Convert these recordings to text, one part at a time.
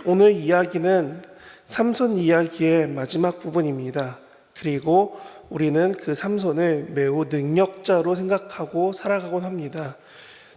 오늘 이야기는 삼손 이야기의 마지막 부분입니다. 그리고 우리는 그 삼손을 매우 능력자로 생각하고 살아가곤 합니다.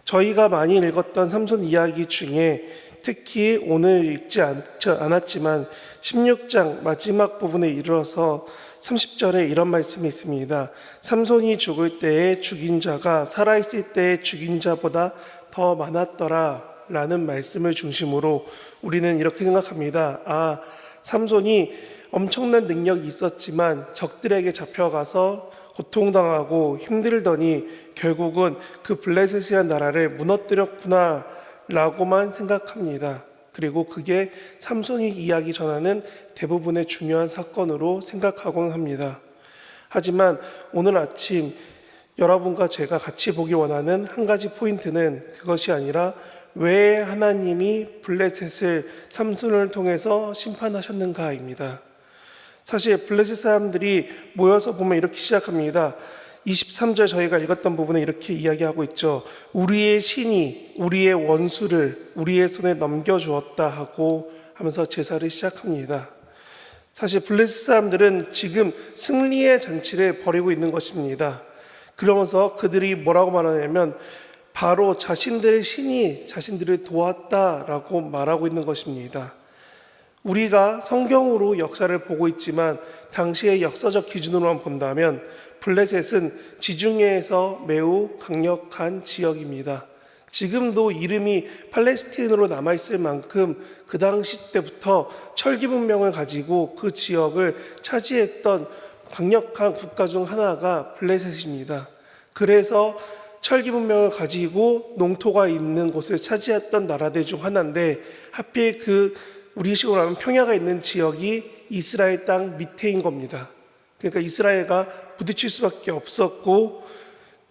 저희가 많이 읽었던 삼손 이야기 중에 특히 오늘 읽지 않았지만 16장 마지막 부분에 이르러서 30절에 이런 말씀이 있습니다. 삼손이 죽을 때에 죽인 자가 살아있을 때에 죽인 자보다 더 많았더라 라는 말씀을 중심으로 우리는 이렇게 생각합니다. 삼손이 엄청난 능력이 있었지만 적들에게 잡혀가서 고통당하고 힘들더니 결국은 그 블레셋이라는 나라를 무너뜨렸구나 라고만 생각합니다. 그리고 그게 삼손이 이야기 전하는 대부분의 중요한 사건으로 생각하곤 합니다. 하지만 오늘 아침 여러분과 제가 같이 보기 원하는 한 가지 포인트는 그것이 아니라 왜 하나님이 블레셋을 삼손을 통해서 심판하셨는가입니다. 사실 블레셋 사람들이 모여서 보면 이렇게 시작합니다. 23절 저희가 읽었던 부분에 이렇게 이야기하고 있죠. 우리의 신이 우리의 원수를 우리의 손에 넘겨주었다 하고 하면서 제사를 시작합니다. 사실 블레셋 사람들은 지금 승리의 잔치를 벌이고 있는 것입니다. 그러면서 그들이 뭐라고 말하냐면 바로 자신들의 신이 자신들을 도왔다라고 말하고 있는 것입니다. 우리가 성경으로 역사를 보고 있지만 당시의 역사적 기준으로만 본다면 블레셋은 지중해에서 매우 강력한 지역입니다. 지금도 이름이 팔레스틴으로 남아있을 만큼 그 당시 때부터 철기 문명을 가지고 그 지역을 차지했던 강력한 국가 중 하나가 블레셋입니다. 그래서 철기 문명을 가지고 농토가 있는 곳을 차지했던 나라들 중 하나인데 하필 우리식으로 하면 평야가 있는 지역이 이스라엘 땅 밑에인 겁니다. 그러니까 이스라엘과 부딪힐 수밖에 없었고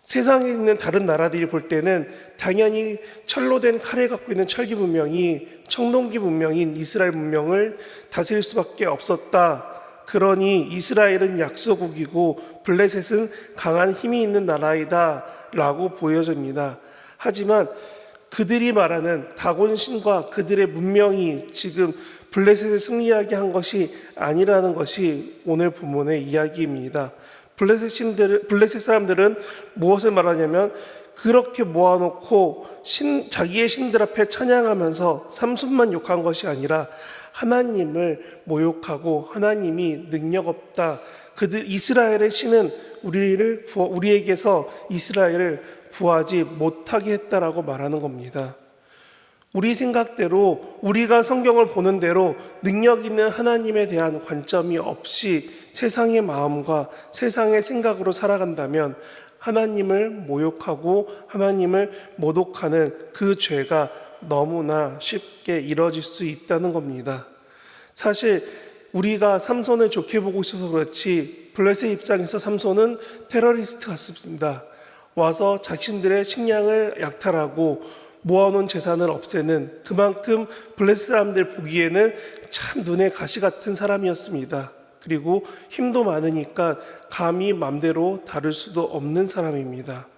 세상에 있는 다른 나라들이 볼 때는 당연히 철로 된 칼을 갖고 있는 철기 문명이 청동기 문명인 이스라엘 문명을 다스릴 수밖에 없었다. 그러니 이스라엘은 약소국이고 블레셋은 강한 힘이 있는 나라이다 라고 보여집니다. 하지만 그들이 말하는 다곤신과 그들의 문명이 지금 블레셋을 승리하게 한 것이 아니라는 것이 오늘 본문의 이야기입니다. 블레셋 사람들은 무엇을 말하냐면 그렇게 모아놓고 자기의 신들 앞에 찬양하면서 삼손만 욕한 것이 아니라 하나님을 모욕하고 하나님이 능력 없다. 이스라엘의 신은 우리에게서 이스라엘을 구하지 못하게 했다라고 말하는 겁니다. 우리 생각대로 우리가 성경을 보는 대로 능력 있는 하나님에 대한 관점이 없이 세상의 마음과 세상의 생각으로 살아간다면 하나님을 모욕하고 하나님을 모독하는 그 죄가 너무나 쉽게 이뤄질 수 있다는 겁니다. 사실 우리가 삼손을 좋게 보고 있어서 그렇지 블레셋 입장에서 삼손은 테러리스트 같습니다. 와서 자신들의 식량을 약탈하고 모아놓은 재산을 없애는 그만큼 블레셋 사람들 보기에는 참 눈에 가시 같은 사람이었습니다. 그리고 힘도 많으니까 감히 맘대로 다룰 수도 없는 사람입니다.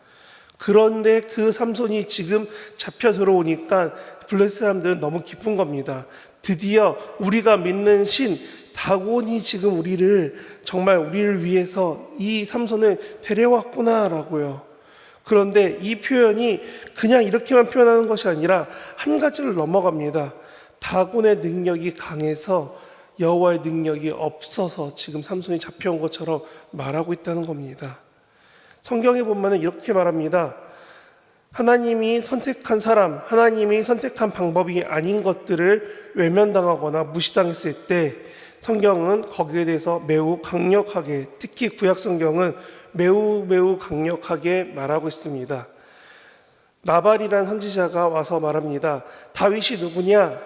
그런데 그 삼손이 지금 잡혀 들어오니까 블레셋 사람들은 너무 기쁜 겁니다. 드디어 우리가 믿는 신 다곤이 지금 정말 우리를 위해서 이 삼손을 데려왔구나라고요. 그런데 이 표현이 그냥 이렇게만 표현하는 것이 아니라 한 가지를 넘어갑니다. 다곤의 능력이 강해서 여호와의 능력이 없어서 지금 삼손이 잡혀온 것처럼 말하고 있다는 겁니다. 성경에 보면 이렇게 말합니다. 하나님이 선택한 사람, 하나님이 선택한 방법이 아닌 것들을 외면당하거나 무시당했을 때 성경은 거기에 대해서 매우 강력하게, 특히 구약 성경은 매우 강력하게 말하고 있습니다. 나발이라는 선지자가 와서 말합니다. 다윗이 누구냐?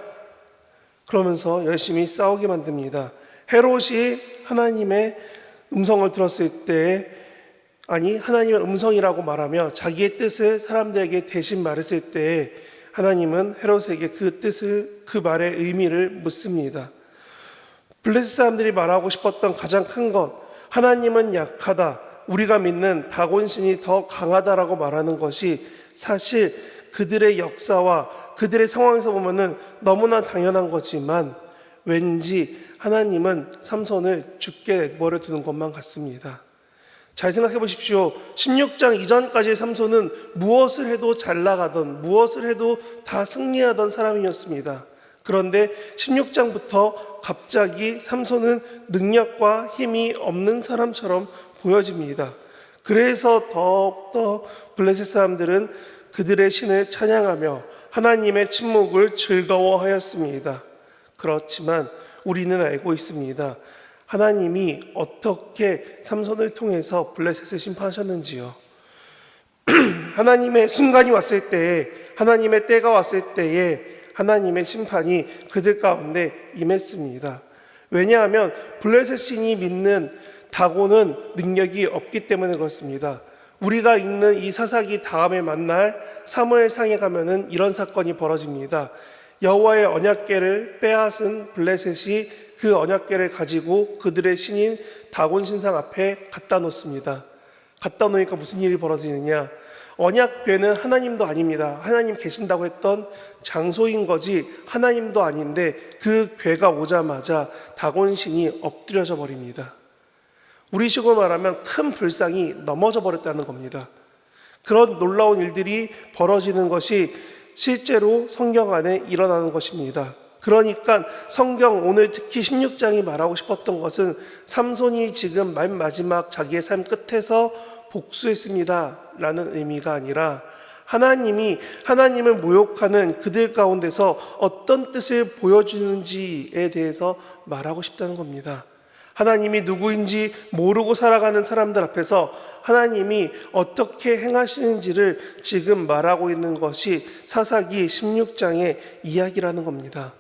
그러면서 열심히 싸우게 만듭니다. 헤롯이 하나님의 음성을 들었을 때, 하나님의 음성이라고 말하며 자기의 뜻을 사람들에게 대신 말했을 때 하나님은 헤롯에게 그 말의 의미를 묻습니다. 블레셋 사람들이 말하고 싶었던 가장 큰 것, 하나님은 약하다, 우리가 믿는 다곤신이 더 강하다라고 말하는 것이 사실 그들의 역사와 그들의 상황에서 보면은 너무나 당연한 거지만 왠지 하나님은 삼손을 죽게 내버려 두는 것만 같습니다. 잘 생각해 보십시오. 16장 이전까지의 삼손은 무엇을 해도 잘 나가던, 무엇을 해도 다 승리하던 사람이었습니다. 그런데 16장부터 갑자기 삼손은 능력과 힘이 없는 사람처럼 보여집니다. 그래서 더욱더 블레셋 사람들은 그들의 신을 찬양하며 하나님의 침묵을 즐거워하였습니다. 그렇지만 우리는 알고 있습니다. 하나님이 어떻게 삼손을 통해서 블레셋을 심판하셨는지요. 하나님의 순간이 왔을 때에, 하나님의 때가 왔을 때에 하나님의 심판이 그들 가운데 임했습니다. 왜냐하면 블레셋 신이 믿는 다곤은 능력이 없기 때문에 그렇습니다. 우리가 읽는 이 사사기 다음에 만날 사무엘상에 가면은 이런 사건이 벌어집니다. 여호와의 언약궤를 빼앗은 블레셋이 그 언약궤를 가지고 그들의 신인 다곤 신상 앞에 갖다 놓습니다. 갖다 놓으니까 무슨 일이 벌어지느냐? 언약궤는 하나님도 아닙니다. 하나님 계신다고 했던 장소인 거지 하나님도 아닌데 그 궤가 오자마자 다곤 신이 엎드려져 버립니다. 우리식으로 말하면 큰 불상이 넘어져 버렸다는 겁니다. 그런 놀라운 일들이 벌어지는 것이 실제로 성경 안에 일어나는 것입니다. 그러니까 성경 오늘 특히 16장이 말하고 싶었던 것은 삼손이 지금 맨 마지막 자기의 삶 끝에서 복수했습니다 라는 의미가 아니라 하나님을 모욕하는 그들 가운데서 어떤 뜻을 보여주는지에 대해서 말하고 싶다는 겁니다. 하나님이 누구인지 모르고 살아가는 사람들 앞에서 하나님이 어떻게 행하시는지를 지금 말하고 있는 것이 사사기 16장의 이야기라는 겁니다.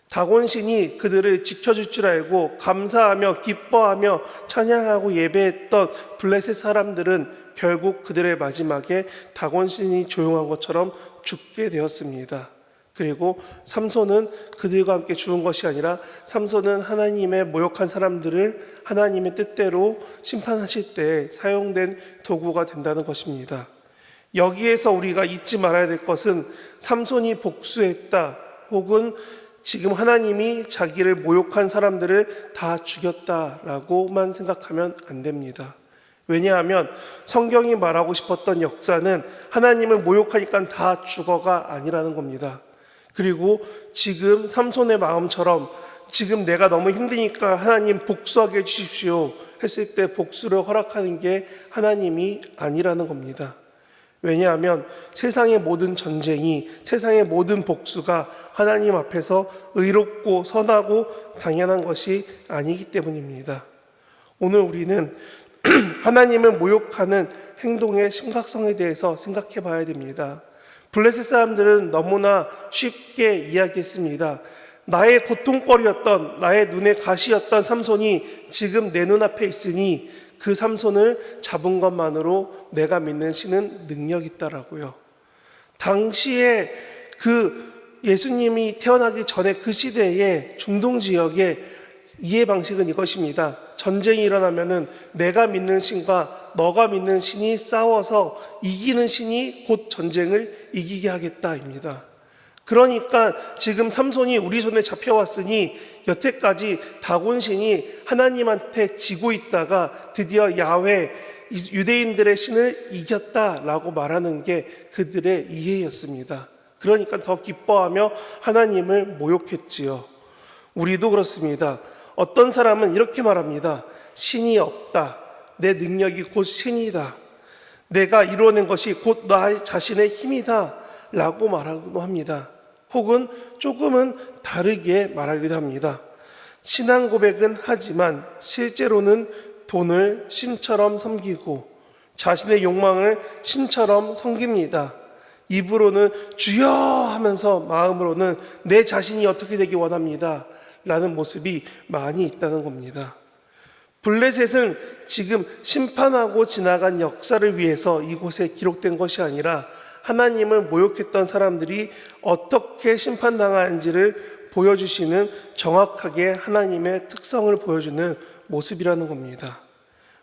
다곤신이 그들을 지켜줄 줄 알고 감사하며 기뻐하며 찬양하고 예배했던 블레셋 사람들은 결국 그들의 마지막에 다곤신이 조용한 것처럼 죽게 되었습니다. 그리고 삼손은 그들과 함께 죽은 것이 아니라 삼손은 하나님의 모욕한 사람들을 하나님의 뜻대로 심판하실 때 사용된 도구가 된다는 것입니다. 여기에서 우리가 잊지 말아야 될 것은 삼손이 복수했다 혹은 지금 하나님이 자기를 모욕한 사람들을 다 죽였다라고만 생각하면 안 됩니다. 왜냐하면 성경이 말하고 싶었던 역사는 하나님을 모욕하니까 다 죽어가 아니라는 겁니다. 그리고 지금 삼손의 마음처럼 지금 내가 너무 힘드니까 하나님 복수하게 해주십시오 했을 때 복수를 허락하는 게 하나님이 아니라는 겁니다. 왜냐하면 세상의 모든 전쟁이, 세상의 모든 복수가 하나님 앞에서 의롭고 선하고 당연한 것이 아니기 때문입니다. 오늘 우리는 하나님을 모욕하는 행동의 심각성에 대해서 생각해 봐야 됩니다. 블레셋 사람들은 너무나 쉽게 이야기했습니다. 나의 고통거리였던, 나의 눈의 가시였던 삼손이 지금 내 눈앞에 있으니 그 삼손을 잡은 것만으로 내가 믿는 신은 능력 있다라고요. 당시에 그 예수님이 태어나기 전에 그 시대의 중동 지역의 이해 방식은 이것입니다. 전쟁이 일어나면은 내가 믿는 신과 너가 믿는 신이 싸워서 이기는 신이 곧 전쟁을 이기게 하겠다입니다. 그러니까 지금 삼손이 우리 손에 잡혀왔으니 여태까지 다곤신이 하나님한테 지고 있다가 드디어 야훼 유대인들의 신을 이겼다라고 말하는 게 그들의 이해였습니다. 그러니까 더 기뻐하며 하나님을 모욕했지요. 우리도 그렇습니다. 어떤 사람은 이렇게 말합니다. 신이 없다. 내 능력이 곧 신이다. 내가 이루어낸 것이 곧 나 자신의 힘이다 라고 말하기도 합니다. 혹은 조금은 다르게 말하기도 합니다. 신앙 고백은 하지만 실제로는 돈을 신처럼 섬기고 자신의 욕망을 신처럼 섬깁니다. 입으로는 주여 하면서 마음으로는 내 자신이 어떻게 되기 원합니다 라는 모습이 많이 있다는 겁니다. 블레셋은 지금 심판하고 지나간 역사를 위해서 이곳에 기록된 것이 아니라 하나님을 모욕했던 사람들이 어떻게 심판당하는지를 보여주시는 정확하게 하나님의 특성을 보여주는 모습이라는 겁니다.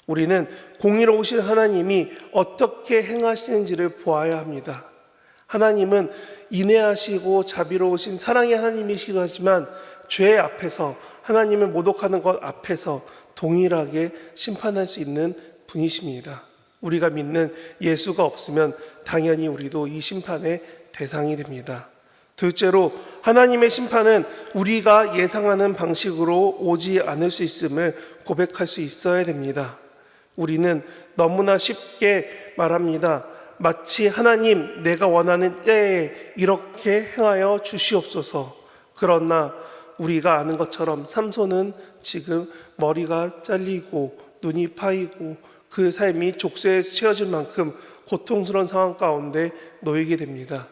우리는 공의로우신 하나님이 어떻게 행하시는지를 보아야 합니다. 하나님은 인애하시고 자비로우신 사랑의 하나님이시기도 하지만 죄 앞에서, 하나님을 모독하는 것 앞에서 동일하게 심판할 수 있는 분이십니다. 우리가 믿는 예수가 없으면 당연히 우리도 이 심판의 대상이 됩니다. 둘째로, 하나님의 심판은 우리가 예상하는 방식으로 오지 않을 수 있음을 고백할 수 있어야 됩니다. 우리는 너무나 쉽게 말합니다. 마치 하나님, 내가 원하는 때에 이렇게 행하여 주시옵소서. 그러나 우리가 아는 것처럼 삼손은 지금 머리가 잘리고 눈이 파이고 그 삶이 족쇄에 채워질 만큼 고통스러운 상황 가운데 놓이게 됩니다.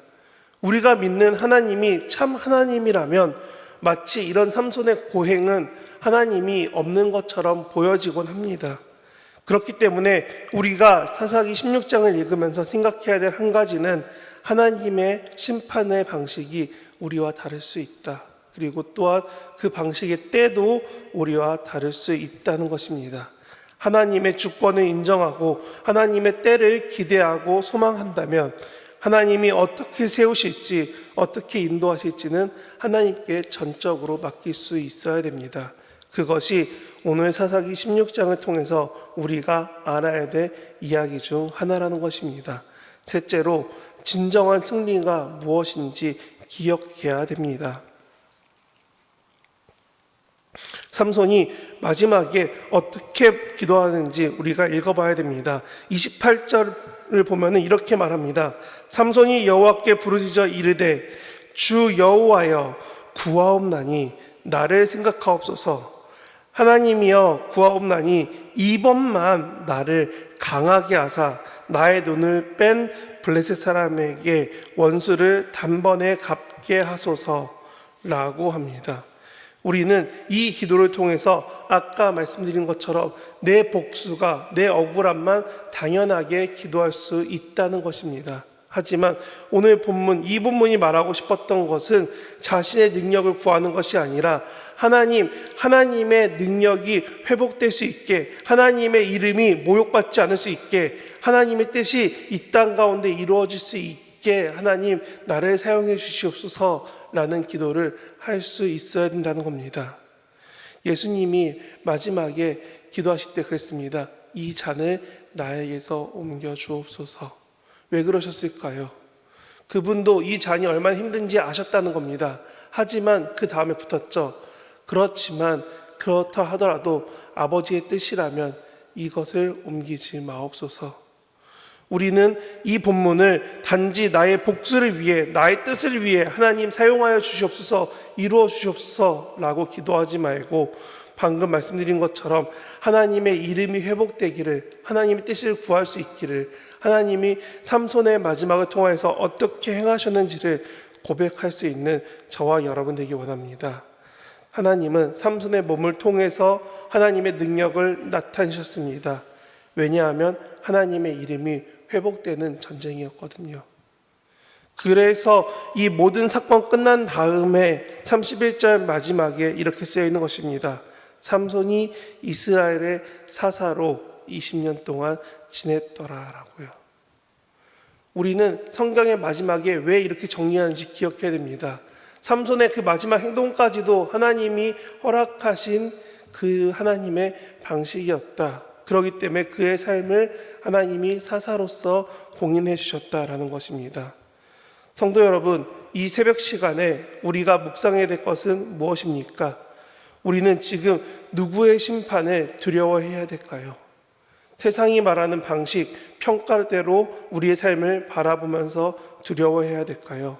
우리가 믿는 하나님이 참 하나님이라면 마치 이런 삼손의 고행은 하나님이 없는 것처럼 보여지곤 합니다. 그렇기 때문에 우리가 사사기 16장을 읽으면서 생각해야 될 한 가지는 하나님의 심판의 방식이 우리와 다를 수 있다. 그리고 또한 그 방식의 때도 우리와 다를 수 있다는 것입니다. 하나님의 주권을 인정하고 하나님의 때를 기대하고 소망한다면 하나님이 어떻게 세우실지, 어떻게 인도하실지는 하나님께 전적으로 맡길 수 있어야 됩니다. 그것이 오늘 사사기 16장을 통해서 우리가 알아야 될 이야기 중 하나라는 것입니다. 셋째로, 진정한 승리가 무엇인지 기억해야 됩니다. 삼손이 마지막에 어떻게 기도하는지 우리가 읽어봐야 됩니다. 28절을 보면 이렇게 말합니다. 삼손이 여호와께 부르짖어 이르되 주 여호와여 구하옵나니 나를 생각하옵소서. 하나님이여 구하옵나니 이번만 나를 강하게 하사 나의 눈을 뺀 블레셋 사람에게 원수를 단번에 갚게 하소서라고 합니다. 우리는 이 기도를 통해서 아까 말씀드린 것처럼 내 복수가, 내 억울함만 당연하게 기도할 수 있다는 것입니다. 하지만 오늘 본문, 이 본문이 말하고 싶었던 것은 자신의 능력을 구하는 것이 아니라 하나님의 능력이 회복될 수 있게, 하나님의 이름이 모욕받지 않을 수 있게, 하나님의 뜻이 이 땅 가운데 이루어질 수 있게 하나님 나를 사용해 주시옵소서라는 기도를 할 수 있어야 된다는 겁니다. 예수님이 마지막에 기도하실 때 그랬습니다. 이 잔을 나에게서 옮겨 주옵소서. 왜 그러셨을까요? 그분도 이 잔이 얼마나 힘든지 아셨다는 겁니다. 하지만 그 다음에 붙었죠. 그렇지만 그렇다 하더라도 아버지의 뜻이라면 이것을 옮기지 마옵소서. 우리는 이 본문을 단지 나의 복수를 위해, 나의 뜻을 위해 하나님 사용하여 주시옵소서, 이루어 주시옵소서라고 기도하지 말고 방금 말씀드린 것처럼 하나님의 이름이 회복되기를, 하나님의 뜻을 구할 수 있기를, 하나님이 삼손의 마지막을 통해서 어떻게 행하셨는지를 고백할 수 있는 저와 여러분 되기 원합니다. 하나님은 삼손의 몸을 통해서 하나님의 능력을 나타내셨습니다. 왜냐하면 하나님의 이름이 회복되는 전쟁이었거든요. 그래서 이 모든 사건 끝난 다음에 31절 마지막에 이렇게 쓰여 있는 것입니다. 삼손이 이스라엘의 사사로 20년 동안 지냈더라라고요. 우리는 성경의 마지막에 왜 이렇게 정리하는지 기억해야 됩니다. 삼손의 그 마지막 행동까지도 하나님이 허락하신 그 하나님의 방식이었다. 그렇기 때문에 그의 삶을 하나님이 사사로서 공인해 주셨다라는 것입니다. 성도 여러분, 이 새벽 시간에 우리가 묵상해야 될 것은 무엇입니까? 우리는 지금 누구의 심판을 두려워해야 될까요? 세상이 말하는 방식, 평가대로 우리의 삶을 바라보면서 두려워해야 될까요?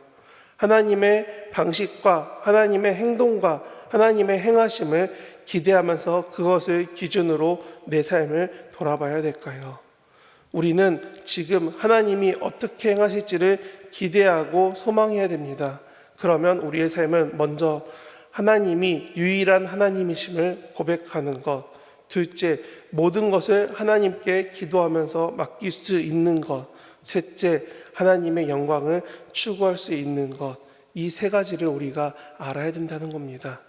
하나님의 방식과 하나님의 행동과 하나님의 행하심을 기대하면서 그것을 기준으로 내 삶을 돌아봐야 될까요? 우리는 지금 하나님이 어떻게 행하실지를 기대하고 소망해야 됩니다. 그러면 우리의 삶은 먼저 하나님이 유일한 하나님이심을 고백하는 것, 둘째, 모든 것을 하나님께 기도하면서 맡길 수 있는 것, 셋째, 하나님의 영광을 추구할 수 있는 것, 이 세 가지를 우리가 알아야 된다는 겁니다.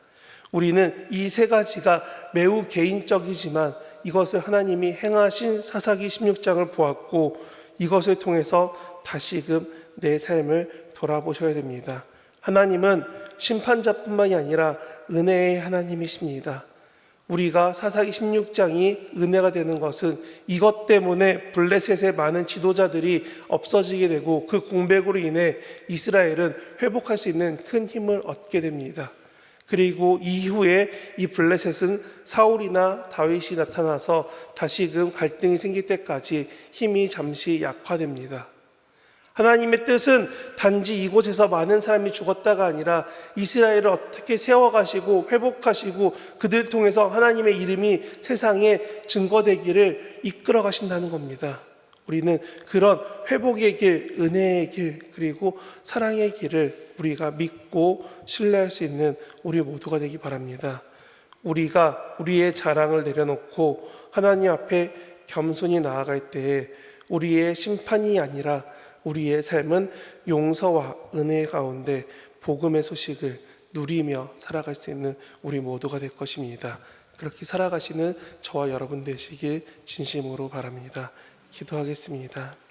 우리는 이 세 가지가 매우 개인적이지만 이것을 하나님이 행하신 사사기 16장을 보았고 이것을 통해서 다시금 내 삶을 돌아보셔야 됩니다. 하나님은 심판자뿐만이 아니라 은혜의 하나님이십니다. 우리가 사사기 16장이 은혜가 되는 것은 이것 때문에 블레셋의 많은 지도자들이 없어지게 되고 그 공백으로 인해 이스라엘은 회복할 수 있는 큰 힘을 얻게 됩니다. 그리고 이후에 이 블레셋은 사울이나 다윗이 나타나서 다시금 갈등이 생길 때까지 힘이 잠시 약화됩니다. 하나님의 뜻은 단지 이곳에서 많은 사람이 죽었다가 아니라 이스라엘을 어떻게 세워가시고 회복하시고 그들을 통해서 하나님의 이름이 세상에 증거되기를 이끌어 가신다는 겁니다. 우리는 그런 회복의 길, 은혜의 길, 그리고 사랑의 길을 우리가 믿고 신뢰할 수 있는 우리 모두가 되기 바랍니다. 우리가 우리의 자랑을 내려놓고 하나님 앞에 겸손히 나아갈 때에 우리의 심판이 아니라 우리의 삶은 용서와 은혜 가운데 복음의 소식을 누리며 살아갈 수 있는 우리 모두가 될 것입니다. 그렇게 살아가시는 저와 여러분 되시길 진심으로 바랍니다. 기도하겠습니다.